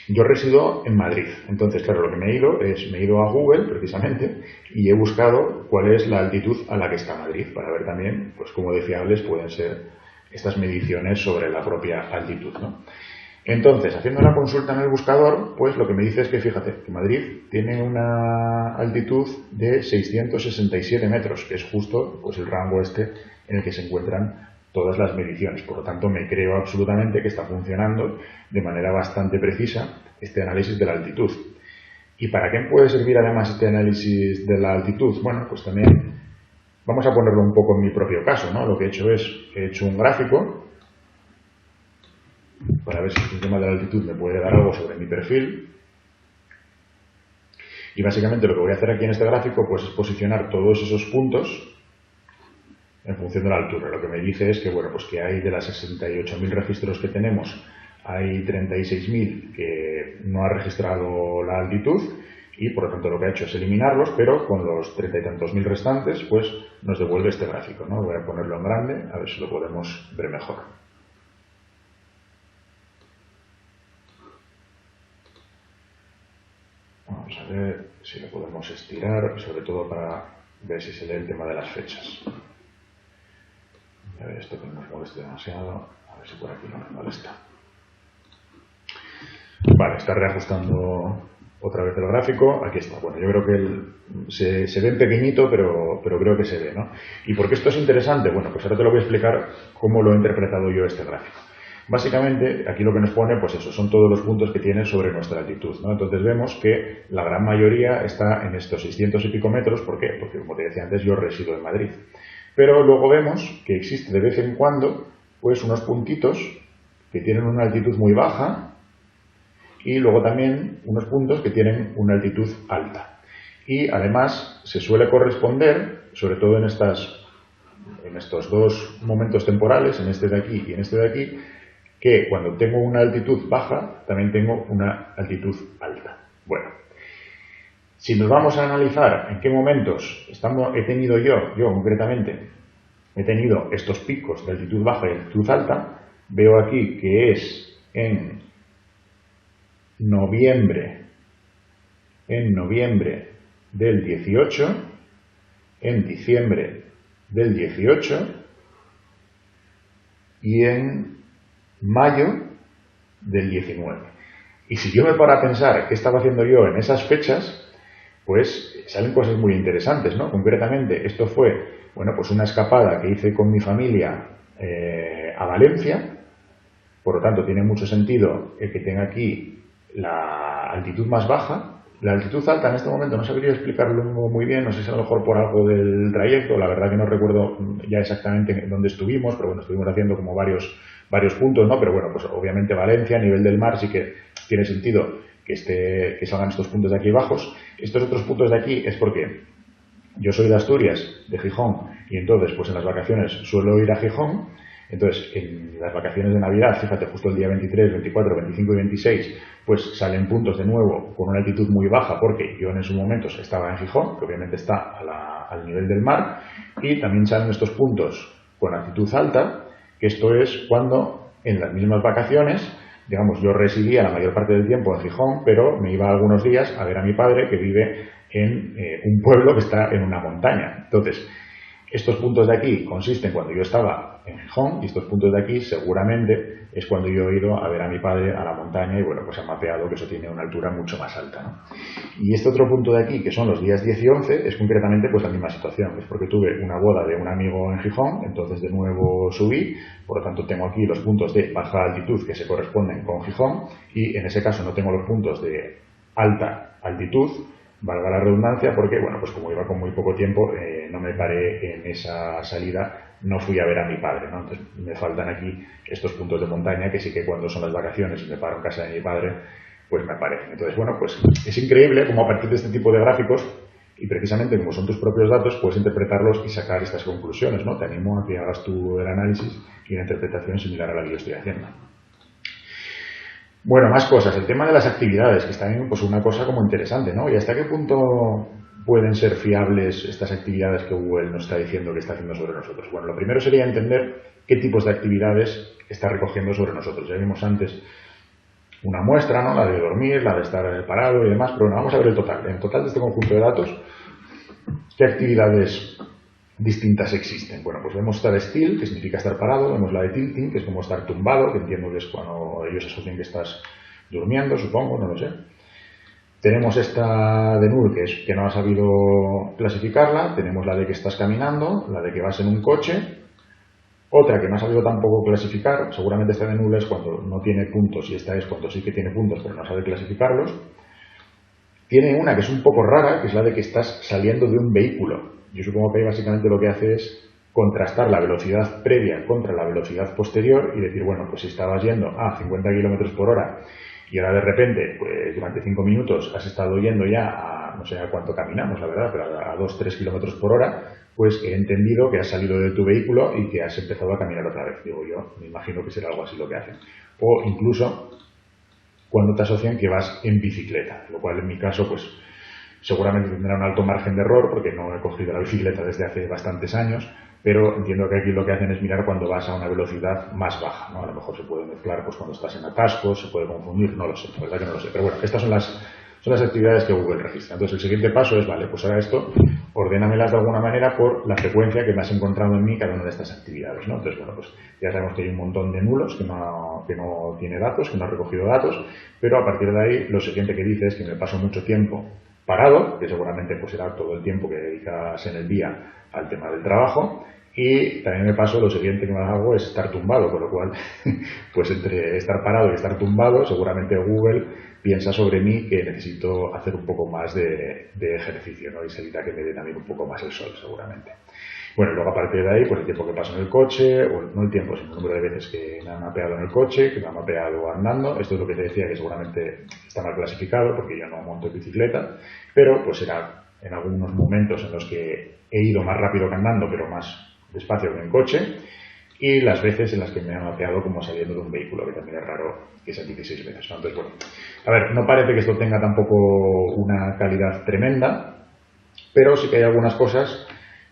yo resido en Madrid, entonces claro, lo que me he ido a Google precisamente y he buscado cuál es la altitud a la que está Madrid, para ver también pues cómo de fiables pueden ser estas mediciones sobre la propia altitud, ¿no? Entonces, haciendo una consulta en el buscador, pues lo que me dice es que, fíjate, que Madrid tiene una altitud de 667 metros, que es justo pues el rango este en el que se encuentran todas las mediciones. Por lo tanto, me creo absolutamente que está funcionando de manera bastante precisa este análisis de la altitud. ¿Y para qué puede servir además este análisis de la altitud? Bueno, pues también vamos a ponerlo un poco en mi propio caso, ¿no? Lo que he hecho es, he hecho un gráfico para ver si el tema de la altitud me puede dar algo sobre mi perfil. Y básicamente lo que voy a hacer aquí en este gráfico pues es posicionar todos esos puntos en función de la altura. Lo que me dice es que, bueno, pues que hay de las 68.000 registros que tenemos, hay 36.000 que no ha registrado la altitud y por lo tanto lo que ha hecho es eliminarlos, pero con los 30 y tantos mil restantes pues nos devuelve este gráfico, ¿no? Voy a ponerlo en grande a ver si lo podemos ver mejor. Vamos a ver si lo podemos estirar, sobre todo para ver si se lee el tema de las fechas. A ver, esto que no nos moleste demasiado. A ver si por aquí no nos molesta. Vale, está reajustando otra vez el gráfico. Aquí está. Bueno, yo creo que se ve pequeñito, pero creo que se ve, ¿no? ¿Y por qué esto es interesante? Bueno, pues ahora te lo voy a explicar cómo lo he interpretado yo este gráfico. Básicamente, aquí lo que nos pone, pues eso, son todos los puntos que tiene sobre nuestra altitud, ¿no? Entonces vemos que la gran mayoría está en estos 600 y pico metros. ¿Por qué? Porque, como te decía antes, yo resido en Madrid. Pero luego vemos que existe de vez en cuando, pues, unos puntitos que tienen una altitud muy baja y luego también unos puntos que tienen una altitud alta. Y además se suele corresponder, sobre todo en estos dos momentos temporales, en este de aquí y en este de aquí, que cuando tengo una altitud baja, también tengo una altitud alta. Bueno, si nos vamos a analizar en qué momentos he tenido yo concretamente, he tenido estos picos de altitud baja y altitud alta, veo aquí que es en noviembre del 18, en diciembre del 18 y en mayo del 19. Y si yo me paro a pensar qué estaba haciendo yo en esas fechas, pues salen cosas muy interesantes, ¿no? Concretamente, esto fue, bueno, pues una escapada que hice con mi familia a Valencia. Por lo tanto, tiene mucho sentido el que tenga aquí la altitud más baja. La altitud alta en este momento no sabría explicarlo muy bien, no sé si a lo mejor por algo del trayecto, la verdad que no recuerdo ya exactamente dónde estuvimos, pero bueno, estuvimos haciendo como varios puntos, ¿no? Pero bueno, pues obviamente Valencia, a nivel del mar, sí que tiene sentido que salgan estos puntos de aquí bajos. Estos otros puntos de aquí es porque yo soy de Asturias, de Gijón, y entonces pues en las vacaciones suelo ir a Gijón. Entonces, en las vacaciones de Navidad, fíjate, justo el día 23, 24, 25 y 26, pues salen puntos de nuevo con una altitud muy baja, porque yo en esos momentos estaba en Gijón, que obviamente está al nivel del mar, y también salen estos puntos con altitud alta, que esto es cuando en las mismas vacaciones, digamos, yo residía la mayor parte del tiempo en Gijón, pero me iba algunos días a ver a mi padre, que vive en un pueblo que está en una montaña. Entonces, estos puntos de aquí consisten cuando yo estaba en Gijón, y estos puntos de aquí seguramente es cuando yo he ido a ver a mi padre a la montaña y bueno, pues he mapeado que eso tiene una altura mucho más alta, ¿no? Y este otro punto de aquí, que son los días 10 y 11, es concretamente pues la misma situación. Es porque tuve una boda de un amigo en Gijón, entonces de nuevo subí, por lo tanto tengo aquí los puntos de baja altitud que se corresponden con Gijón, y en ese caso no tengo los puntos de alta altitud, valga la redundancia, porque, bueno, pues como iba con muy poco tiempo, no me paré en esa salida, no fui a ver a mi padre, ¿no? Entonces me faltan aquí estos puntos de montaña que sí que cuando son las vacaciones y me paro en casa de mi padre, pues me aparecen. Entonces, bueno, pues es increíble cómo a partir de este tipo de gráficos, y precisamente como son tus propios datos, puedes interpretarlos y sacar estas conclusiones, ¿no? Te animo a que hagas tú el análisis y una interpretación similar a la que yo estoy haciendo. Bueno, más cosas. El tema de las actividades, que es también pues, una cosa como interesante, ¿no? ¿Y hasta qué punto pueden ser fiables estas actividades que Google nos está diciendo que está haciendo sobre nosotros? Bueno, lo primero sería entender qué tipos de actividades está recogiendo sobre nosotros. Ya vimos antes una muestra, ¿no? La de dormir, la de estar parado y demás, pero bueno, vamos a ver el total. En total de este conjunto de datos, ¿qué actividades distintas existen? Bueno, pues vemos estar still, que significa estar parado, vemos la de tilting, que es como estar tumbado, que entiendo que es cuando ellos asocian que estás durmiendo, supongo, no lo sé. Tenemos esta de null, que es que no has sabido clasificarla, tenemos la de que estás caminando, la de que vas en un coche, otra que no has sabido tampoco clasificar, seguramente esta de null es cuando no tiene puntos y esta es cuando sí que tiene puntos pero no sabe clasificarlos. Tiene una que es un poco rara, que es la de que estás saliendo de un vehículo. Yo supongo que ahí básicamente lo que hace es contrastar la velocidad previa contra la velocidad posterior y decir, bueno, pues si estabas yendo a 50 km por hora y ahora de repente, pues durante 5 minutos has estado yendo ya a, no sé a cuánto caminamos, la verdad, pero a 2-3 km por hora, pues he entendido que has salido de tu vehículo y que has empezado a caminar otra vez. Digo yo, me imagino que será algo así lo que hacen. O incluso cuando te asocian que vas en bicicleta, lo cual en mi caso, pues seguramente tendrá un alto margen de error porque no he cogido la bicicleta desde hace bastantes años, pero entiendo que aquí lo que hacen es mirar cuando vas a una velocidad más baja, ¿no? A lo mejor se puede mezclar pues cuando estás en atascos, se puede confundir, no lo sé, la verdad que no lo sé. Pero bueno, estas son las actividades que Google registra. Entonces el siguiente paso es, vale, pues ahora esto, ordénamelas de alguna manera por la frecuencia que me has encontrado en mí cada una de estas actividades, ¿no? Entonces, bueno, pues ya sabemos que hay un montón de nulos que no tiene datos, que no ha recogido datos, pero a partir de ahí lo siguiente que dice es que me paso mucho tiempo parado, que seguramente pues será todo el tiempo que dedicas en el día al tema del trabajo, y también me paso, lo siguiente que me hago es estar tumbado, con lo cual, pues entre estar parado y estar tumbado, seguramente Google piensa sobre mí que necesito hacer un poco más de ejercicio, ¿no? Y se evita que me den a mí un poco más el sol, seguramente. Bueno, luego a partir de ahí, pues el tiempo que paso en el coche, o no el tiempo, sino el número de veces que me han mapeado en el coche, que me han mapeado andando. Esto es lo que te decía, que seguramente está mal clasificado porque yo no monto en bicicleta, pero pues será en algunos momentos en los que he ido más rápido que andando, pero más despacio que en coche, y las veces en las que me han mapeado como saliendo de un vehículo, que también es raro que sean 16 veces, ¿no? Entonces, bueno, a ver, no parece que esto tenga tampoco una calidad tremenda, pero sí que hay algunas cosas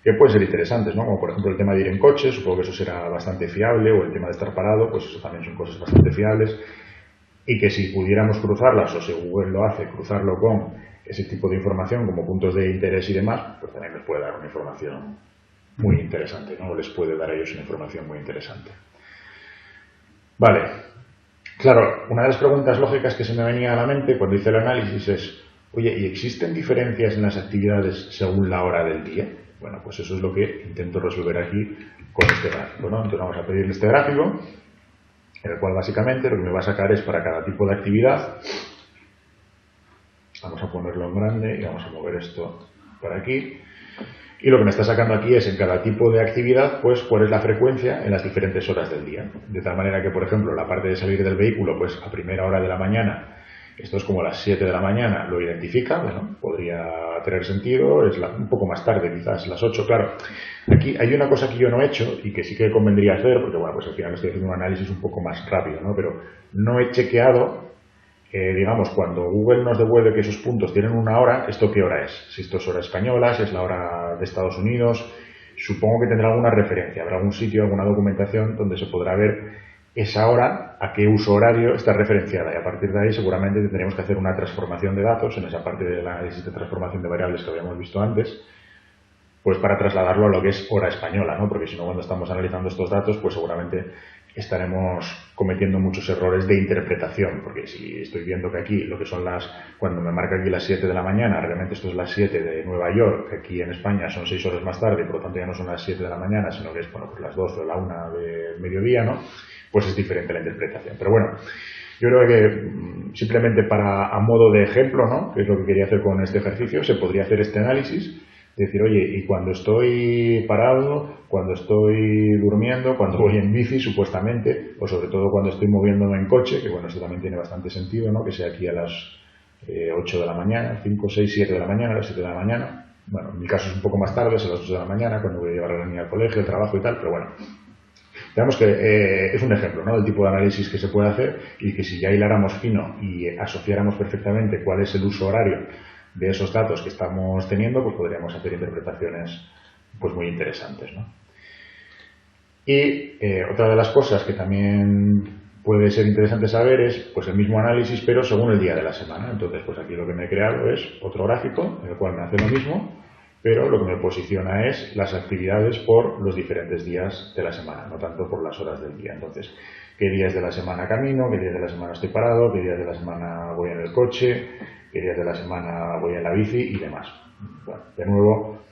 que pueden ser interesantes, ¿no? Como por ejemplo el tema de ir en coche, supongo que eso será bastante fiable, o el tema de estar parado, pues eso también son cosas bastante fiables, y que si pudiéramos cruzarlas, o si Google lo hace, cruzarlo con ese tipo de información como puntos de interés y demás, pues también nos puede dar una información muy interesante, ¿no? Les puede dar a ellos una información muy interesante. Vale. Claro, una de las preguntas lógicas que se me venía a la mente cuando hice el análisis es, oye, ¿y existen diferencias en las actividades según la hora del día? Bueno, pues eso es lo que intento resolver aquí con este gráfico, ¿no? Entonces vamos a pedirle este gráfico, en el cual básicamente lo que me va a sacar es para cada tipo de actividad. Vamos a ponerlo en grande y vamos a mover esto para aquí. Y lo que me está sacando aquí es en cada tipo de actividad, pues cuál es la frecuencia en las diferentes horas del día. De tal manera que, por ejemplo, la parte de salir del vehículo, pues a primera hora de la mañana, esto es como las 7 de la mañana, lo identifica, bueno, podría tener sentido, es un poco más tarde, quizás las 8, claro. Aquí hay una cosa que yo no he hecho y que sí que convendría hacer, porque bueno, pues al final estoy haciendo un análisis un poco más rápido, ¿no? Pero no he chequeado, digamos, cuando Google nos devuelve que esos puntos tienen una hora, ¿esto qué hora es? Si esto es hora española, si es la hora de Estados Unidos, supongo que tendrá alguna referencia, habrá algún sitio, alguna documentación donde se podrá ver esa hora, a qué uso horario está referenciada, y a partir de ahí seguramente tendremos que hacer una transformación de datos en esa parte del análisis de transformación de variables que habíamos visto antes, pues para trasladarlo a lo que es hora española, ¿no? Porque si no, cuando estamos analizando estos datos, pues seguramente estaremos cometiendo muchos errores de interpretación, porque si estoy viendo que aquí lo que son cuando me marca aquí las 7 de la mañana, realmente esto es las 7 de Nueva York, que aquí en España son 6 horas más tarde, y por lo tanto ya no son las 7 de la mañana, sino que es, bueno, pues las 12 o la 1 del mediodía, ¿no? Pues es diferente la interpretación. Pero bueno, yo creo que simplemente a modo de ejemplo, ¿no? Que es lo que quería hacer con este ejercicio, se podría hacer este análisis. Decir, oye, y cuando estoy parado, cuando estoy durmiendo, cuando voy en bici, supuestamente, o sobre todo cuando estoy moviéndome en coche, que bueno, esto también tiene bastante sentido, ¿no? Que sea aquí a las 8 de la mañana, 5, 6, 7 de la mañana, a las 7 de la mañana. Bueno, en mi caso es un poco más tarde, es a las 8 de la mañana, cuando voy a llevar a la niña al colegio, al trabajo y tal, pero bueno. Digamos que es un ejemplo, ¿no? Del tipo de análisis que se puede hacer y que si ya hiláramos fino y asociáramos perfectamente cuál es el uso horario de esos datos que estamos teniendo, pues podríamos hacer interpretaciones pues muy interesantes, ¿no? Y otra de las cosas que también puede ser interesante saber es pues el mismo análisis, pero según el día de la semana. Entonces, pues aquí lo que me he creado es otro gráfico en el cual me hace lo mismo, pero lo que me posiciona es las actividades por los diferentes días de la semana, no tanto por las horas del día. Entonces, qué días de la semana camino, qué días de la semana estoy parado, qué días de la semana voy en el coche, qué días de la semana voy en la bici y demás. Bueno, de nuevo,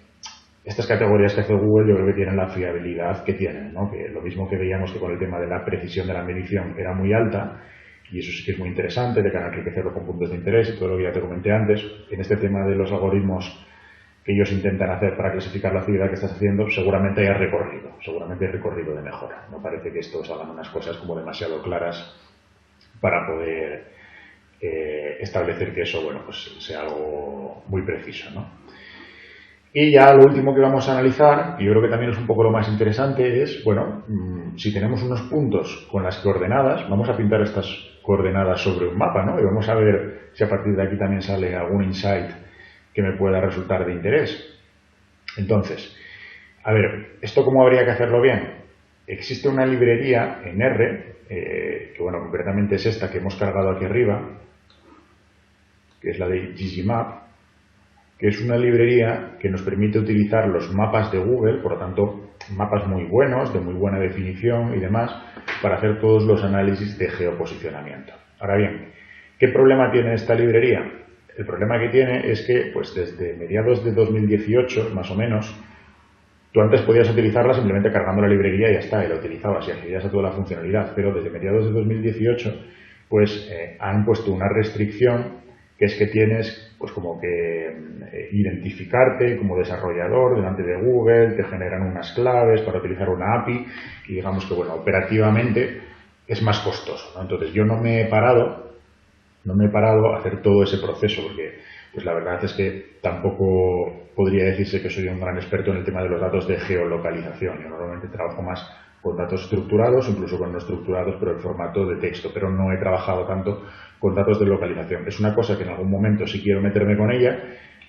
estas categorías que hace Google yo creo que tienen la fiabilidad que tienen, ¿no? Que lo mismo que veíamos que con el tema de la precisión de la medición era muy alta, y eso sí que es muy interesante, de cara a enriquecerlo con puntos de interés y todo lo que ya te comenté antes. En este tema de los algoritmos que ellos intentan hacer para clasificar la actividad que estás haciendo, seguramente hay recorrido de mejora. No parece que estos hagan unas cosas como demasiado claras para poder establecer que eso, bueno, pues sea algo muy preciso, ¿no? Y ya lo último que vamos a analizar, y yo creo que también es un poco lo más interesante, es, bueno, si tenemos unos puntos con las coordenadas, vamos a pintar estas coordenadas sobre un mapa, ¿no? Y vamos a ver si a partir de aquí también sale algún insight que me pueda resultar de interés. Entonces, a ver, ¿esto cómo habría que hacerlo bien? Existe una librería en R, que bueno, concretamente es esta que hemos cargado aquí arriba, que es la de Gizimap, que es una librería que nos permite utilizar los mapas de Google, por lo tanto, mapas muy buenos, de muy buena definición y demás, para hacer todos los análisis de geoposicionamiento. Ahora bien, ¿qué problema tiene esta librería? El problema que tiene es que, pues desde mediados de 2018, más o menos, tú antes podías utilizarla simplemente cargando la librería y ya está, y la utilizabas y accedías a toda la funcionalidad, pero desde mediados de 2018, pues han puesto una restricción que es que tienes pues como que identificarte como desarrollador delante de Google, te generan unas claves para utilizar una API y digamos que, bueno, operativamente es más costoso, ¿no? Entonces yo no me he parado a hacer todo ese proceso porque pues la verdad es que tampoco podría decirse que soy un gran experto en el tema de los datos de geolocalización. Yo normalmente trabajo más con datos estructurados, incluso con no estructurados, pero en formato de texto, pero no he trabajado tanto con datos de localización. Es una cosa que en algún momento sí quiero meterme con ella,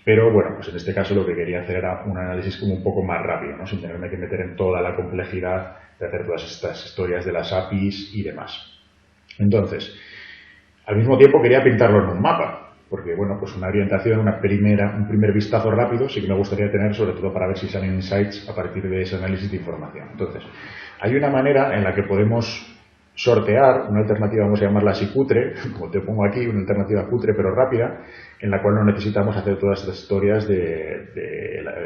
pero bueno, pues en este caso lo que quería hacer era un análisis como un poco más rápido, ¿no? Sin tenerme que meter en toda la complejidad de hacer todas estas historias de las APIs y demás. Entonces, al mismo tiempo quería pintarlo en un mapa, porque bueno, pues una orientación, un primer vistazo rápido sí que me gustaría tener, sobre todo para ver si salen insights a partir de ese análisis de información. Entonces, hay una manera en la que podemos sortear, una alternativa, vamos a llamarla así cutre, como te pongo aquí, una alternativa cutre pero rápida, en la cual no necesitamos hacer todas estas historias del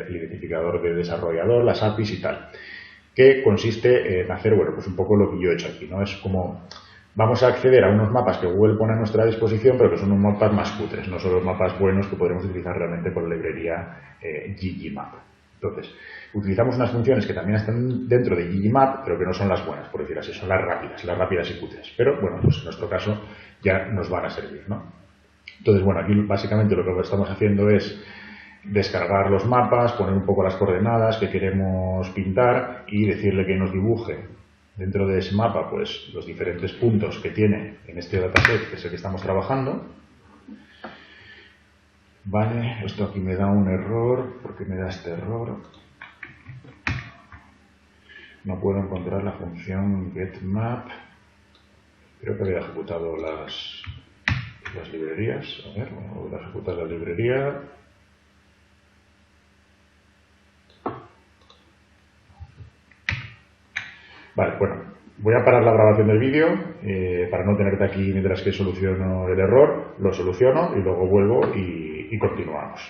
identificador de desarrollador, las APIs y tal, que consiste en hacer, bueno, pues un poco lo que yo he hecho aquí, ¿no? Es como vamos a acceder a unos mapas que Google pone a nuestra disposición, pero que son unos mapas más cutres, no son los mapas buenos que podremos utilizar realmente con la librería ggmap. Entonces, utilizamos unas funciones que también están dentro de ggmap, pero que no son las buenas, por decir así, son las rápidas y cutres. Pero, bueno, pues en nuestro caso ya nos van a servir, ¿no? Entonces, bueno, aquí básicamente lo que estamos haciendo es descargar los mapas, poner un poco las coordenadas que queremos pintar y decirle que nos dibuje dentro de ese mapa pues los diferentes puntos que tiene en este dataset, que es el que estamos trabajando. Vale, esto aquí me da un error. ¿Por qué me da este error? No puedo encontrar la función getMap. Creo que había ejecutado las librerías. A ver, voy a ejecutar la librería. Vale, bueno, voy a parar la grabación del vídeo para no tenerte aquí mientras que soluciono el error, lo soluciono y luego vuelvo y continuamos.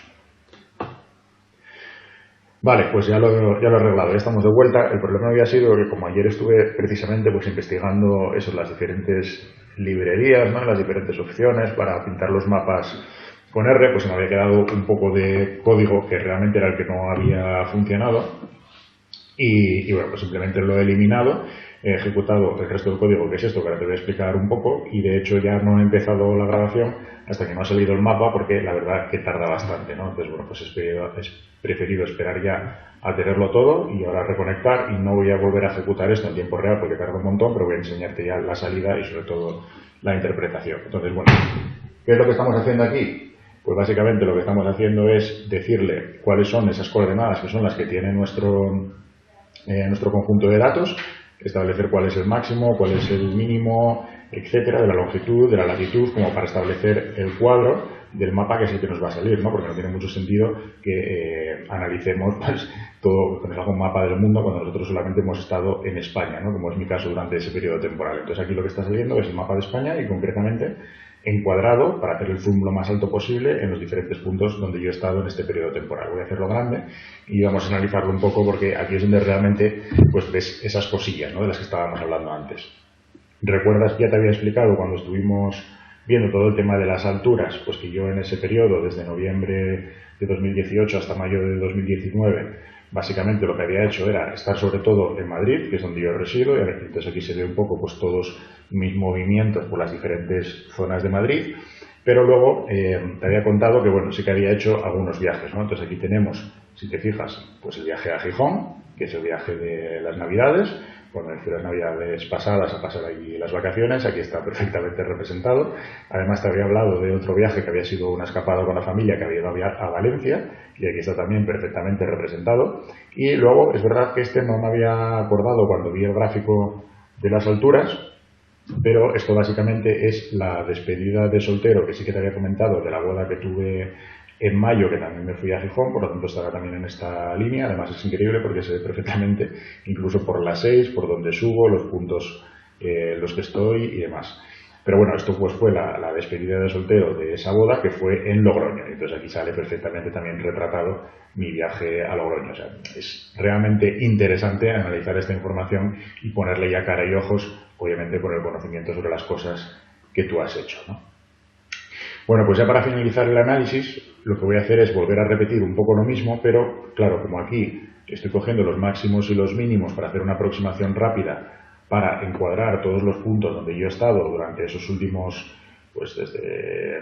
Vale, pues ya lo he arreglado, ya estamos de vuelta. El problema había sido que como ayer estuve precisamente pues investigando eso, las diferentes librerías, ¿no? Las diferentes opciones para pintar los mapas con R, pues se me había quedado un poco de código que realmente era el que no había funcionado. Y bueno, pues simplemente lo he eliminado, he ejecutado el resto del código, que es esto, que ahora te voy a explicar un poco, y de hecho ya no he empezado la grabación hasta que no ha salido el mapa, porque la verdad que tarda bastante, ¿no? Entonces, bueno, pues he preferido esperar ya a tenerlo todo y ahora reconectar, y no voy a volver a ejecutar esto en tiempo real porque tarda un montón, pero voy a enseñarte ya la salida y sobre todo la interpretación. Entonces, bueno, ¿qué es lo que estamos haciendo aquí? Pues básicamente lo que estamos haciendo es decirle cuáles son esas coordenadas que son las que tiene nuestro conjunto de datos, establecer cuál es el máximo, cuál es el mínimo, etcétera, de la longitud, de la latitud, como para establecer el cuadro del mapa que es el que nos va a salir, ¿no? Porque no tiene mucho sentido que analicemos pues, todo, con algún mapa del mundo cuando nosotros solamente hemos estado en España, ¿no? Como es mi caso durante ese periodo temporal. Entonces aquí lo que está saliendo es el mapa de España y concretamente encuadrado para hacer el zoom lo más alto posible en los diferentes puntos donde yo he estado en este periodo temporal. Voy a hacerlo grande y vamos a analizarlo un poco porque aquí es donde realmente pues ves esas cosillas, ¿no? De las que estábamos hablando antes. ¿Recuerdas? Ya te había explicado cuando estuvimos viendo todo el tema de las alturas, pues que yo en ese periodo, desde noviembre de 2018 hasta mayo de 2019, básicamente lo que había hecho era estar sobre todo en Madrid, que es donde yo resido, y entonces aquí se ve un poco pues todos mis movimientos por las diferentes zonas de Madrid, pero luego te había contado que bueno, sí que había hecho algunos viajes, ¿no? Entonces aquí tenemos, si te fijas, pues el viaje a Gijón, que es el viaje de las Navidades, cuando fui las Navidades pasadas a pasar allí las vacaciones, aquí está perfectamente representado. Además te había hablado de otro viaje que había sido una escapada con la familia que había ido a Valencia y aquí está también perfectamente representado. Y luego es verdad que este no me había acordado cuando vi el gráfico de las alturas, pero esto básicamente es la despedida de soltero que sí que te había comentado de la boda que tuve en mayo, que también me fui a Gijón, por lo tanto estará también en esta línea. Además es increíble porque se ve perfectamente, incluso por las 6, por donde subo, los puntos en los que estoy y demás. Pero bueno, esto pues fue la despedida de soltero de esa boda que fue en Logroño. Entonces aquí sale perfectamente también retratado mi viaje a Logroño. O sea, es realmente interesante analizar esta información y ponerle ya cara y ojos, obviamente con el conocimiento sobre las cosas que tú has hecho, ¿no? Bueno, pues ya para finalizar el análisis, lo que voy a hacer es volver a repetir un poco lo mismo, pero claro, como aquí estoy cogiendo los máximos y los mínimos para hacer una aproximación rápida para encuadrar todos los puntos donde yo he estado durante esos últimos, pues desde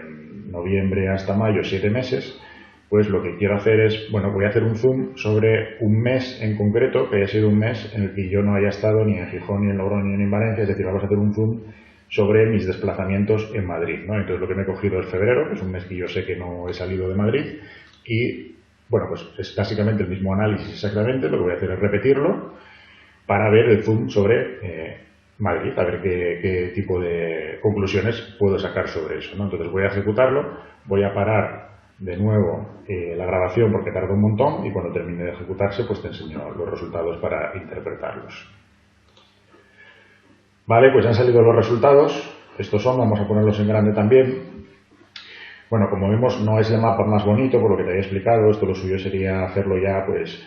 noviembre hasta mayo, 7 meses, pues lo que quiero hacer es, bueno, voy a hacer un zoom sobre un mes en concreto, que haya sido un mes en el que yo no haya estado ni en Gijón, ni en Logroño, ni en Valencia, es decir, vamos a hacer un zoom sobre mis desplazamientos en Madrid, ¿no? Entonces lo que me he cogido es febrero, que es un mes que yo sé que no he salido de Madrid, y bueno, pues es básicamente el mismo análisis exactamente, lo que voy a hacer es repetirlo para ver el zoom sobre Madrid, a ver qué tipo de conclusiones puedo sacar sobre eso, ¿no? Entonces voy a ejecutarlo, voy a parar de nuevo la grabación porque tarda un montón y cuando termine de ejecutarse pues te enseño los resultados para interpretarlos. Vale, pues han salido los resultados, estos son, vamos a ponerlos en grande también. Bueno, como vemos no es el mapa más bonito, por lo que te había explicado, esto lo suyo sería hacerlo ya pues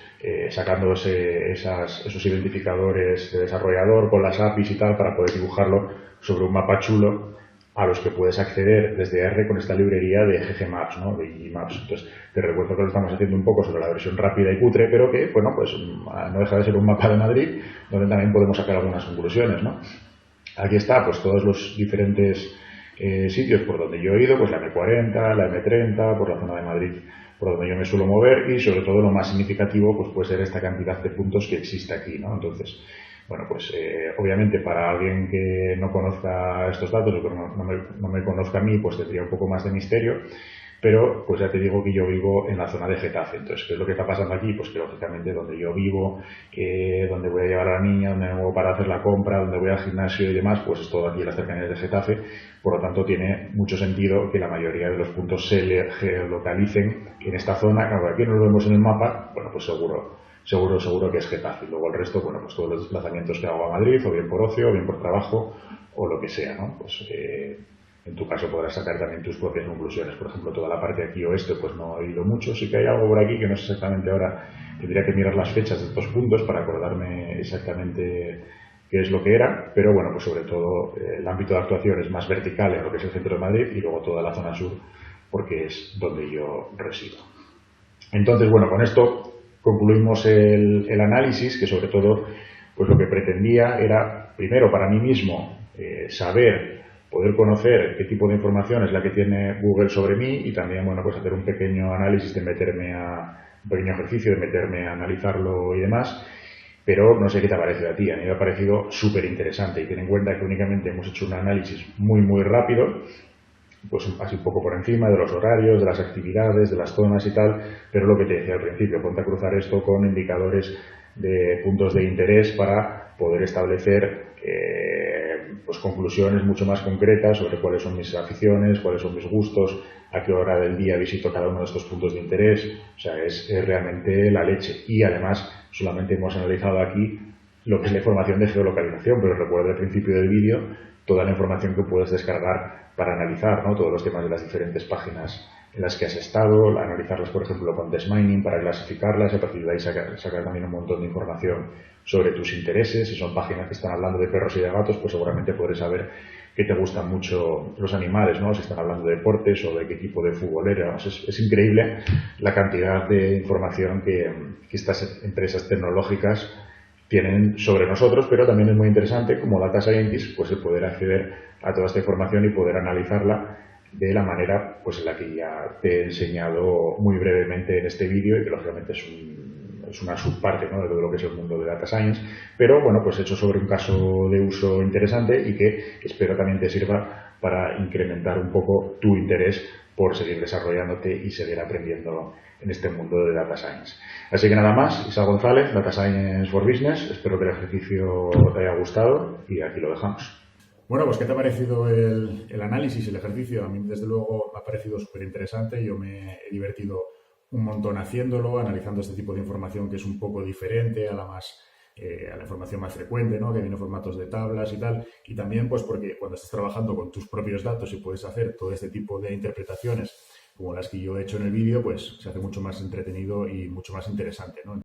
sacando esos identificadores de desarrollador con las APIs y tal para poder dibujarlo sobre un mapa chulo a los que puedes acceder desde R con esta librería de GG Maps, ¿no? De Maps. Entonces, te recuerdo que lo estamos haciendo un poco sobre la versión rápida y cutre, pero que, bueno, pues no deja de ser un mapa de Madrid donde también podemos sacar algunas conclusiones, ¿no? Aquí está, pues todos los diferentes sitios por donde yo he ido, pues la M40, la M30, por la zona de Madrid por donde yo me suelo mover y sobre todo lo más significativo pues puede ser esta cantidad de puntos que existe aquí, ¿no? Entonces, bueno, pues obviamente para alguien que no conozca estos datos o que no me conozca a mí, pues tendría un poco más de misterio, pero pues ya te digo que yo vivo en la zona de Getafe. Entonces, ¿qué es lo que está pasando aquí? Pues que lógicamente donde yo vivo, donde voy a llevar a la niña, donde me muevo para hacer la compra, donde voy al gimnasio y demás, pues es todo aquí en las cercanías de Getafe. Por lo tanto, tiene mucho sentido que la mayoría de los puntos se geolocalicen en esta zona. Claro, aquí no lo vemos en el mapa, bueno, pues seguro que es Getafe. Y luego el resto, bueno, pues todos los desplazamientos que hago a Madrid, o bien por ocio, o bien por trabajo, o lo que sea, ¿no? Pues en tu caso podrás sacar también tus propias conclusiones. Por ejemplo, toda la parte de aquí oeste, pues no he ido mucho. Sí que hay algo por aquí que no sé exactamente ahora. Tendría que mirar las fechas de estos puntos para acordarme exactamente qué es lo que era. Pero bueno, pues sobre todo el ámbito de actuación es más vertical en lo que es el centro de Madrid y luego toda la zona sur, porque es donde yo resido. Entonces, bueno, con esto concluimos el análisis, que sobre todo pues lo que pretendía era, primero, para mí mismo, poder conocer qué tipo de información es la que tiene Google sobre mí y también, bueno, pues hacer un pequeño análisis un pequeño ejercicio de meterme a analizarlo y demás. Pero no sé qué te ha parecido a ti, a mí me ha parecido súper interesante y ten en cuenta que únicamente hemos hecho un análisis muy rápido, pues así un poco por encima de los horarios, de las actividades, de las zonas y tal, pero lo que te decía al principio, ponte a cruzar esto con indicadores de puntos de interés para poder establecer pues conclusiones mucho más concretas sobre cuáles son mis aficiones, cuáles son mis gustos, a qué hora del día visito cada uno de estos puntos de interés. O sea, es realmente la leche. Y además solamente hemos analizado aquí lo que es la información de geolocalización, pero recuerda al principio del vídeo toda la información que puedes descargar para analizar, ¿no? Todos los temas de las diferentes páginas en las que has estado, analizarlas, por ejemplo, con Test Mining para clasificarlas y a partir de ahí sacar también un montón de información sobre tus intereses. Si son páginas que están hablando de perros y de gatos, pues seguramente podrás saber que te gustan mucho los animales, ¿no? Si están hablando de deportes o de qué tipo de futbolero. Es increíble la cantidad de información que estas empresas tecnológicas tienen sobre nosotros, pero también es muy interesante como Data Scientist pues el poder acceder a toda esta información y poder analizarla de la manera pues en la que ya te he enseñado muy brevemente en este vídeo y que lógicamente es una subparte, ¿no?, de todo lo que es el mundo de Data Science, pero bueno, pues hecho sobre un caso de uso interesante y que espero también te sirva para incrementar un poco tu interés por seguir desarrollándote y seguir aprendiendo en este mundo de Data Science. Así que nada más, Isa González, Data Science for Business, espero que el ejercicio te haya gustado y aquí lo dejamos. Bueno, pues ¿qué te ha parecido el análisis, el ejercicio? A mí desde luego me ha parecido súper interesante, yo me he divertido un montón haciéndolo, analizando este tipo de información que es un poco diferente a la información más frecuente, ¿no?, que viene en formatos de tablas y tal, y también pues porque cuando estás trabajando con tus propios datos y puedes hacer todo este tipo de interpretaciones como las que yo he hecho en el vídeo, pues se hace mucho más entretenido y mucho más interesante, ¿no?